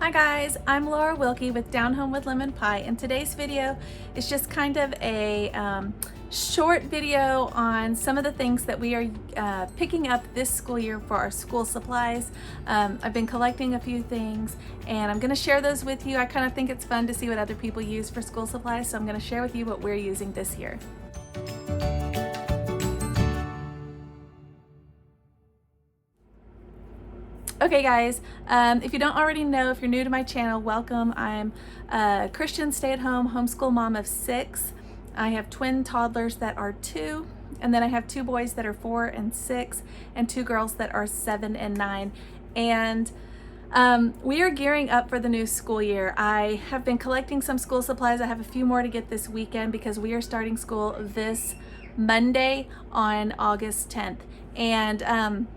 Hi guys, I'm Laura Wilkie with Down Home with Lemon Pie, and today's video is just kind of a short video on some of the things that we are picking up this school year for our school supplies. I've been collecting a few things and I'm going to share those with you. I kind of think it's fun to see what other people use for school supplies, so I'm going to share with you what we're using this year. Okay guys, if you don't already know, if you're new to my channel, welcome. I'm a Christian stay-at-home homeschool mom of 6. I have twin toddlers that are 2, and then I have 2 boys that are 4 and 6, and 2 girls that are 7 and 9. And we are gearing up for the new school year. I have been collecting some school supplies. I have a few more to get this weekend because we are starting school this Monday on August 10th. And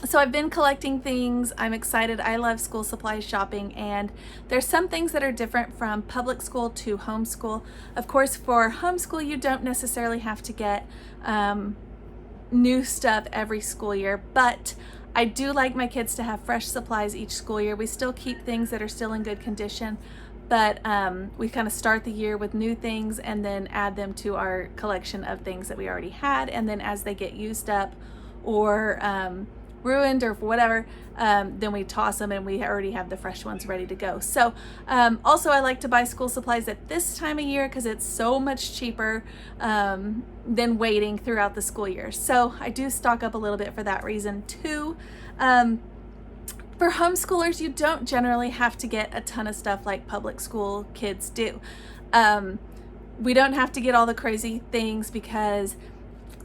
so I've been collecting things. I'm excited. I love school supply shopping, and there's some things that are different from public school to homeschool. Of course, for homeschool, you don't necessarily have to get new stuff every school year, but I do like my kids to have fresh supplies each school year. We still keep things that are still in good condition, but we kind of start the year with new things and then add them to our collection of things that we already had, and then as they get used up or ruined or whatever, then we toss them and we already have the fresh ones ready to go. So also I like to buy school supplies at this time of year because it's so much cheaper than waiting throughout the school year. So I do stock up a little bit for that reason too. For homeschoolers, you don't generally have to get a ton of stuff like public school kids do. We don't have to get all the crazy things because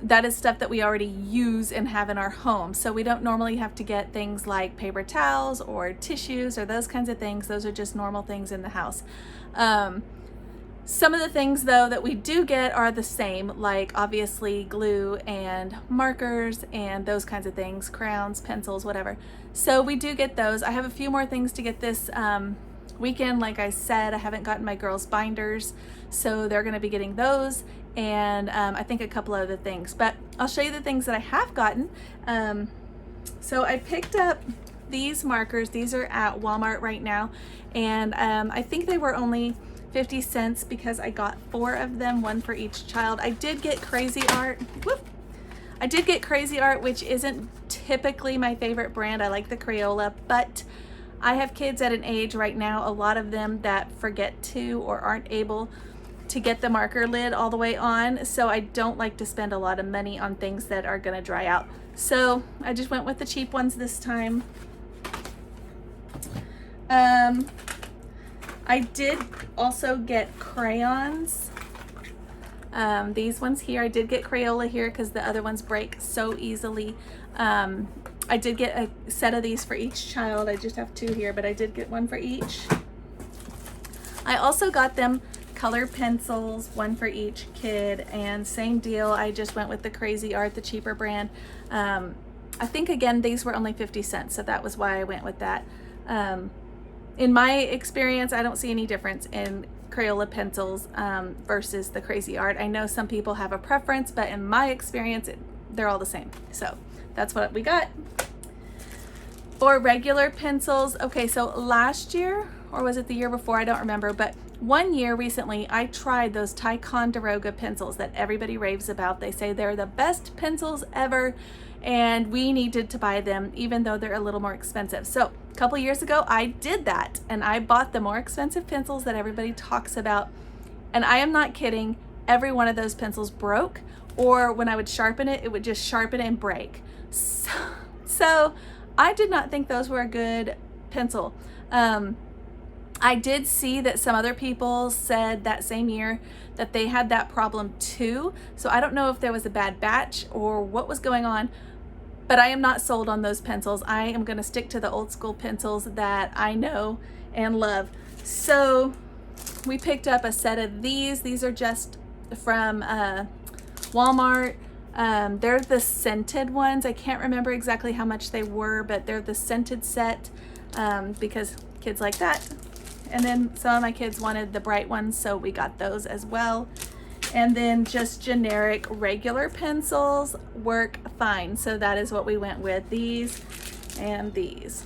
that is stuff that we already use and have in our home. So we don't normally have to get things like paper towels or tissues or those kinds of things. Those are just normal things in the house. Some of the things though that we do get are the same, like obviously glue and markers and those kinds of things, crayons, pencils, whatever. So we do get those. I have a few more things to get this weekend. Like I said, I haven't gotten my girls' binders, so they're going to be getting those, and I think a couple other things, but I'll show you the things that I have gotten. So I picked up these markers. These are at Walmart right now, and I think they were only 50 cents because I got 4 of them, 1 for each child. I did get Crazy Art. Whoop. I did get Crazy Art, which isn't typically my favorite brand. I like the Crayola, but I have kids at an age right now, a lot of them, that forget to or aren't able to get the marker lid all the way on, so I don't like to spend a lot of money on things that are gonna dry out. So I just went with the cheap ones this time. I did also get crayons. These ones here, I did get Crayola here because the other ones break so easily. I did get a set of these for each child. I just have 2 here, but I did get 1 for each. I also got them color pencils, 1 for each kid, and same deal. I just went with the Crazy Art, the cheaper brand. I think again, these were only 50 cents, so that was why I went with that. In my experience, I don't see any difference in Crayola pencils versus the Crazy Art. I know some people have a preference, but in my experience, they're all the same. So that's what we got. For regular pencils, okay, so last year, or was it the year before, I don't remember, but one year recently, I tried those Ticonderoga pencils that everybody raves about. They say they're the best pencils ever, and we needed to buy them, even though they're a little more expensive. So a couple years ago, I did that, and I bought the more expensive pencils that everybody talks about, and I am not kidding, every one of those pencils broke, or when I would sharpen it, it would just sharpen and break. So I did not think those were a good pencil. I did see that some other people said that same year that they had that problem too. So I don't know if there was a bad batch or what was going on, but I am not sold on those pencils. I am going to stick to the old school pencils that I know and love. So we picked up a set of these. These are just from Walmart. They're the scented ones. I can't remember exactly how much they were, but they're the scented set because kids like that. And then some of my kids wanted the bright ones, so we got those as well. And then just generic regular pencils work fine. So that is what we went with, these and these.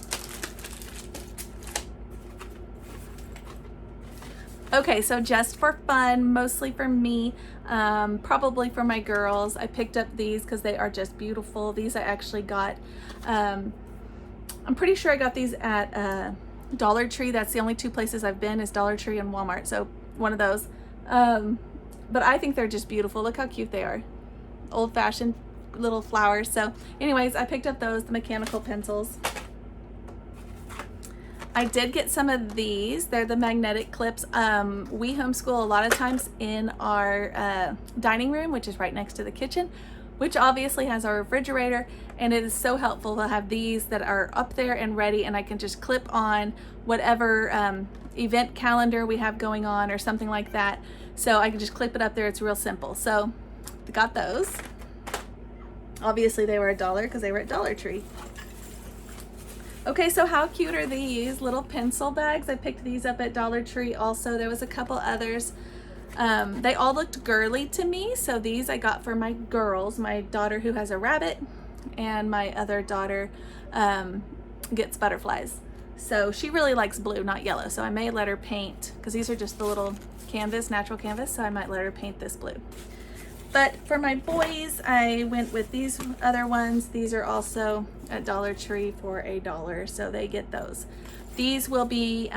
Okay, so just for fun, mostly for me, probably for my girls, I picked up these because they are just beautiful. These I actually got, I'm pretty sure I got these at Dollar Tree. That's the only two places I've been, is Dollar Tree and Walmart, so one of those. But I think they're just beautiful. Look how cute they are. Old-fashioned little flowers. So anyways, I picked up those, the mechanical pencils. I did get some of these. They're the magnetic clips. We homeschool a lot of times in our dining room, which is right next to the kitchen, which obviously has our refrigerator, and it is so helpful to have these that are up there and ready, and I can just clip on whatever event calendar we have going on or something like that. So I can just clip it up there. It's real simple. So I got those. Obviously they were $1 because they were at Dollar Tree. Okay, so how cute are these little pencil bags? I picked these up at Dollar Tree also. There was a couple others. They all looked girly to me, so these I got for my girls. My daughter who has a rabbit, and my other daughter gets butterflies. So she really likes blue, not yellow, so I may let her paint, because these are just the little canvas, natural canvas, so I might let her paint this blue. But for my boys, I went with these other ones. These are also at Dollar Tree for $1, so they get those. These will be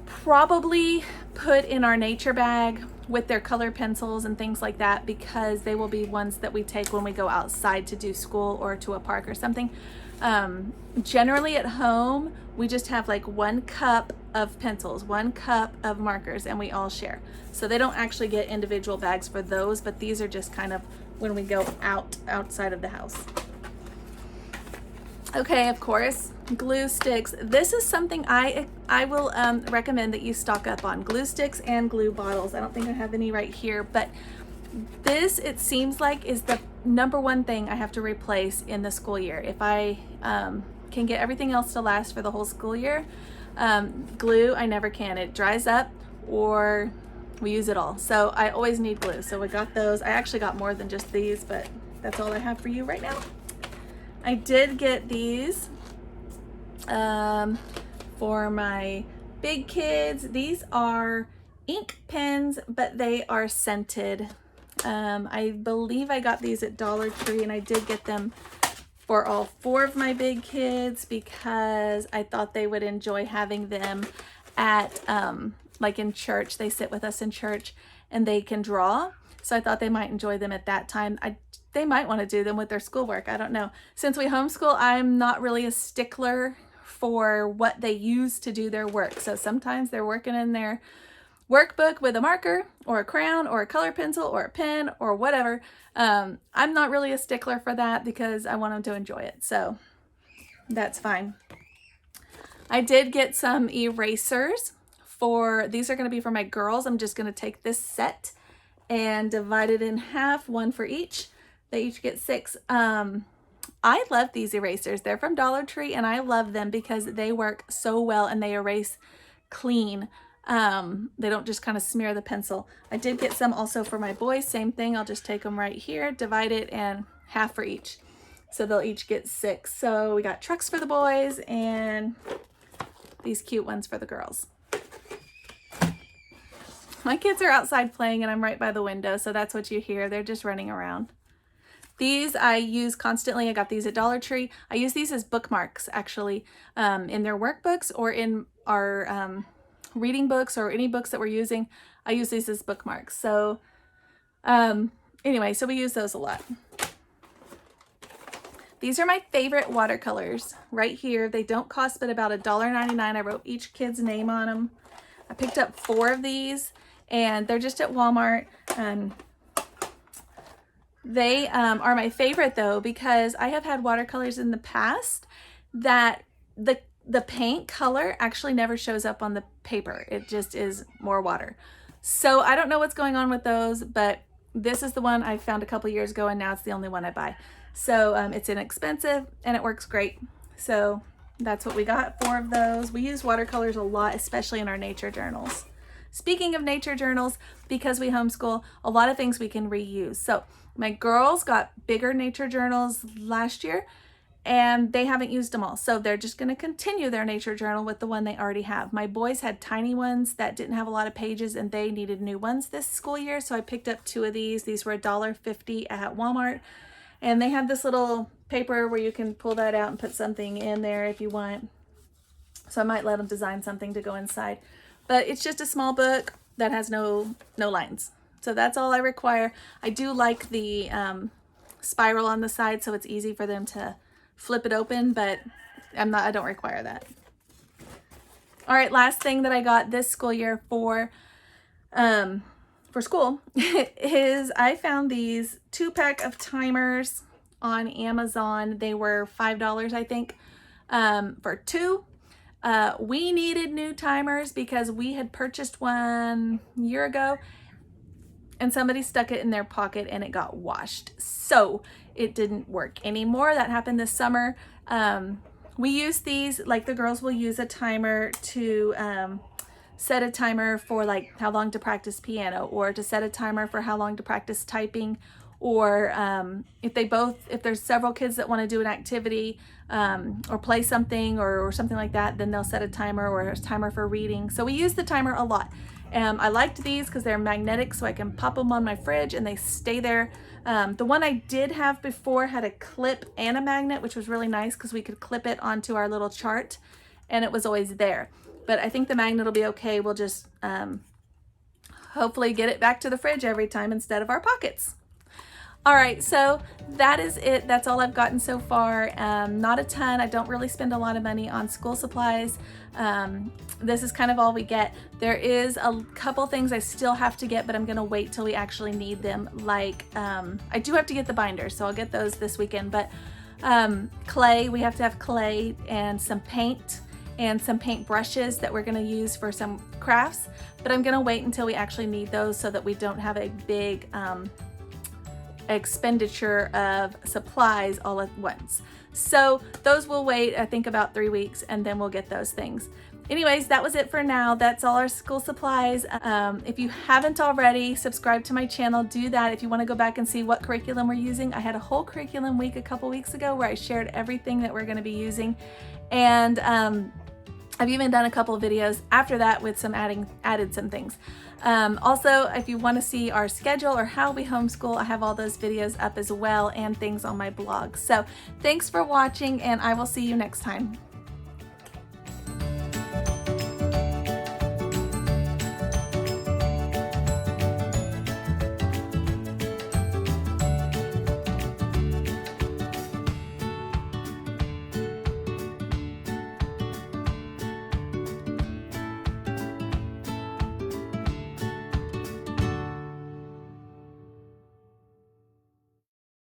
probably put in our nature bag with their color pencils and things like that, because they will be ones that we take when we go outside to do school or to a park or something. Generally at home, we just have like 1 cup of pencils, 1 cup of markers, and we all share. So they don't actually get individual bags for those, but these are just kind of when we go outside of the house. Okay, of course, glue sticks. This is something I will recommend that you stock up on. Glue sticks and glue bottles. I don't think I have any right here, but this, it seems like, is the #1 thing I have to replace in the school year. If I can get everything else to last for the whole school year, glue, I never can. It dries up or we use it all. So I always need glue. So we got those. I actually got more than just these, but that's all I have for you right now. I did get these for my big kids. These are ink pens, but they are scented. I believe I got these at Dollar Tree, and I did get them for all 4 of my big kids because I thought they would enjoy having them at like in church. They sit with us in church and they can draw, so I thought they might enjoy them at that time. They might want to do them with their schoolwork. I don't know. Since we homeschool, I'm not really a stickler for what they use to do their work. So sometimes they're working in their workbook with a marker or a crayon or a color pencil or a pen or whatever. I'm not really a stickler for that because I want them to enjoy it. So that's fine. I did get some erasers for, these are going to be for my girls. I'm just going to take this set and divide it in half, 1 for each. They each get 6. I love these erasers. They're from Dollar Tree, and I love them because they work so well and they erase clean. They don't just kind of smear the pencil. I did get some also for my boys. Same thing. I'll just take them right here, divide it, and half for each. So they'll each get 6. So we got trucks for the boys and these cute ones for the girls. My kids are outside playing and I'm right by the window, so that's what you hear. They're just running around. These I use constantly. I got these at Dollar Tree. I use these as bookmarks, actually, in their workbooks or in our reading books or any books that we're using. I use these as bookmarks. So anyway, so we use those a lot. These are my favorite watercolors right here. They don't cost but about $1.99. I wrote each kid's name on them. I picked up 4 of these, and they're just at Walmart. They are my favorite though, because I have had watercolors in the past that the paint color actually never shows up on the paper. It just is more water. So I don't know what's going on with those, but this is the one I found a couple years ago, and now it's the only one I buy. So it's inexpensive and it works great. So that's what we got, 4 of those. We use watercolors a lot, especially in our nature journals. Speaking of nature journals, because we homeschool, a lot of things we can reuse. So my girls got bigger nature journals last year, and they haven't used them all. So they're just going to continue their nature journal with the one they already have. My boys had tiny ones that didn't have a lot of pages and they needed new ones this school year. So I picked up 2 of these. These were $1.50 at Walmart. And they have this little paper where you can pull that out and put something in there if you want. So I might let them design something to go inside. But it's just a small book that has no lines. So that's all I require. I do like the spiral on the side so it's easy for them to flip it open, but I don't require that. All right, last thing that I got this school year for school is I found these 2-pack of timers on Amazon. They were $5, I think, for 2. We needed new timers because we had purchased one a year ago and somebody stuck it in their pocket and it got washed. So it didn't work anymore. That happened this summer. We use these, like the girls will use a timer to set a timer for like how long to practice piano, or to set a timer for how long to practice typing, or if there's several kids that want to do an activity or play something or something like that, then they'll set a timer, or a timer for reading. So we use the timer a lot. I liked these because they're magnetic, so I can pop them on my fridge and they stay there. The one I did have before had a clip and a magnet, which was really nice because we could clip it onto our little chart and it was always there. But I think the magnet will be okay. We'll just hopefully get it back to the fridge every time instead of our pockets. All right, so that is it. That's all I've gotten so far. Not a ton. I don't really spend a lot of money on school supplies. This is kind of all we get. There is a couple things I still have to get, but I'm gonna wait till we actually need them. Like, I do have to get the binders, so I'll get those this weekend, but clay, we have to have clay and some paint and some paint brushes that we're gonna use for some crafts, but I'm gonna wait until we actually need those so that we don't have a big expenditure of supplies all at once. So those will wait, I think, about 3 weeks, and then we'll get those things. Anyways, that was it for now. That's all our school supplies. If you haven't already, subscribe to my channel. Do that if you want to go back and see what curriculum we're using. I had a whole curriculum week a couple weeks ago where I shared everything that we're going to be using, and I've even done a couple of videos after that with some added some things. Also, if you want to see our schedule or how we homeschool, I have all those videos up as well, and things on my blog. So thanks for watching, and I will see you next time.